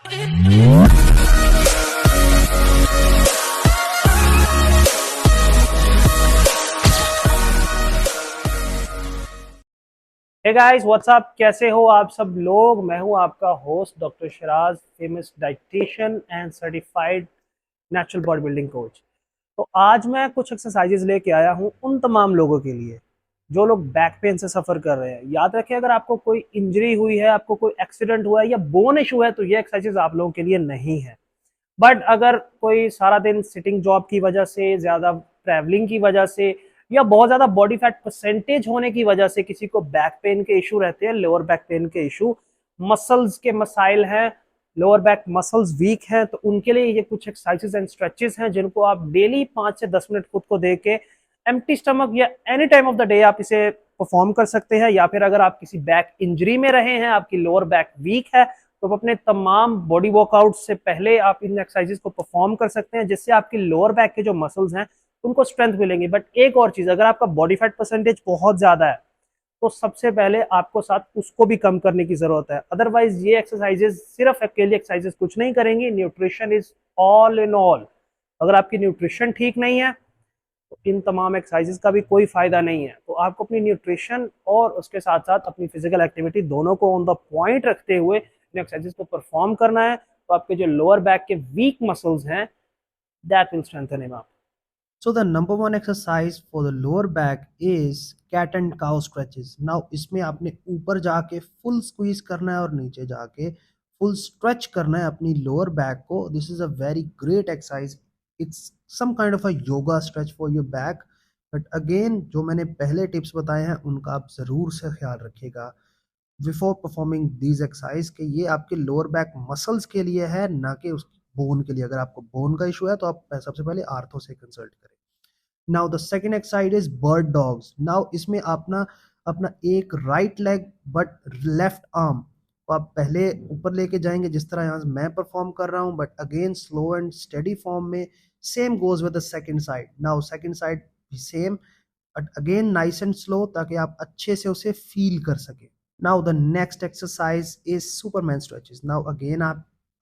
Hey guys what's up, कैसे हो आप सब लोग। मैं हूं आपका host doctor Shiraz, famous dietitian and certified natural bodybuilding coach. तो आज मैं कुछ एक्सरसाइजेज लेके आया हूं उन तमाम लोगों के लिए जो लोग बैक पेन से सफर कर रहे हैं। याद रखें, अगर आपको कोई इंजरी हुई है, आपको कोई एक्सीडेंट हुआ है या बोन इशू है, तो ये एक्सरसाइजेज आप लोगों के लिए नहीं है। बट अगर कोई सारा दिन सिटिंग जॉब की वजह से, ज्यादा ट्रैवलिंग की वजह से या बहुत ज्यादा बॉडी फैट परसेंटेज होने की वजह से किसी को बैक पेन के इशू रहते हैं, लोअर बैक पेन के इशू, मसल्स के मसाइल हैं, लोअर बैक मसल्स वीक हैं, तो उनके लिए ये कुछ एक्सरसाइजेस एंड स्ट्रेचेस हैं जिनको आप डेली 5 से 10 मिनट खुद को दे के एम्प्टी स्टमक या any time of the day आप इसे परफॉर्म कर सकते हैं। या फिर अगर आप किसी बैक इंजरी में रहे हैं, आपकी लोअर बैक वीक है, तो अपने तमाम बॉडी वर्कआउट से पहले आप इन एक्सरसाइजेस को परफॉर्म कर सकते हैं, जिससे आपकी लोअर बैक के जो मसल्स हैं उनको स्ट्रेंथ मिलेंगी। बट एक और चीज, अगर आपका बॉडी फैट परसेंटेज बहुत ज्यादा है तो सबसे पहले आपको साथ उसको भी कम करने की जरूरत है। अदरवाइज ये एक्सरसाइजेस सिर्फ अकेली एक्सरसाइजेस कुछ नहीं करेंगी। Nutrition is all in all. अगर आपकी न्यूट्रिशन ठीक नहीं है तो इन तमाम एक्सरसाइजेस का भी कोई फायदा नहीं है। तो आपको अपनी न्यूट्रिशन और उसके साथ साथ अपनी फिजिकल एक्टिविटी दोनों को ऑन द पॉइंट रखते हुए इन एक्सरसाइजेस को परफॉर्म करना है। तो आपके जो लोअर बैक के वीक मसल्स हैं, that will strengthen him up. So the number one exercise for the lower back is cat and cow stretches. Now इसमें आपने ऊपर जाके full squeeze करना है और नीचे जाके full stretch करना है अपनी lower back को. This is a very great exercise. It's some kind of a yoga stretch for your back. But again जो मैंने पहले tips बताए हैं उनका आप ज़रूर से ख्याल रखिएगा बिफोर परफॉर्मिंग दीज एक्सरसाइज के ये आपके लोअर बैक मसल्स के लिए है, ना कि उस बोन के लिए। अगर आपको बोन का इशू है तो आप सबसे पहले आर्थो से कंसल्ट करें। Now the second exercise is bird dogs. Now इसमें अपना अपना एक right leg but left arm तो आप पहले ऊपर लेके जाएंगे जिस तरह यहाँ मैं परफॉर्म कर रहा हूँ, but again slow and steady form में। Same goes with the second side. Now second side भी same, but again nice and slow ताकि आप अच्छे से उसे फील कर सकें। Now the next exercise is Superman stretches. Now again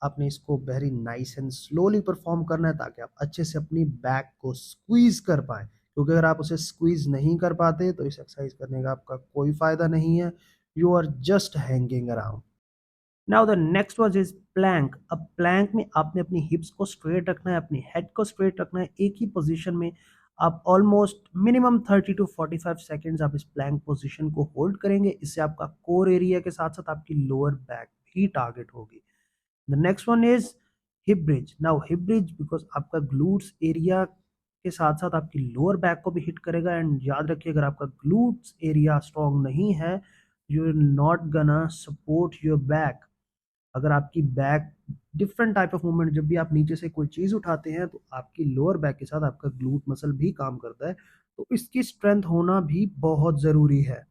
आपने इसको very nice and slowly perform करना है ताकि आप अच्छे से अपनी बैक को स्क्वीज कर पाए, क्योंकि अगर आप उसे स्क्वीज नहीं कर पाते तो इस एक्सरसाइज करने का आपका कोई फायदा नहीं है। You are just hanging around. Now the next one is plank. अब प्लैंक में आपने अपनी हिप्स को स्ट्रेट रखना है, अपनी हेड को स्ट्रेट रखना है एक ही पोजीशन में। आप ऑलमोस्ट मिनिमम 30 to 45 सेकेंड्स आप इस प्लैंक पोजीशन को होल्ड करेंगे। इससे आपका कोर एरिया के साथ साथ आपकी लोअर बैक भी टारगेट होगी। The next one is hip bridge. Now hip bridge because आपका ग्लूट्स एरिया के साथ साथ आपकी लोअर बैक को भी हिट करेगा। एंड याद रखिए, अगर आपका ग्लूट्स एरिया स्ट्रॉन्ग नहीं है, you are not gonna support your back. अगर आपकी back different type of movement, जब भी आप नीचे से कोई चीज़ उठाते हैं तो आपकी लोअर बैक के साथ आपका ग्लूट मसल भी काम करता है, तो इसकी स्ट्रेंथ होना भी बहुत ज़रूरी है।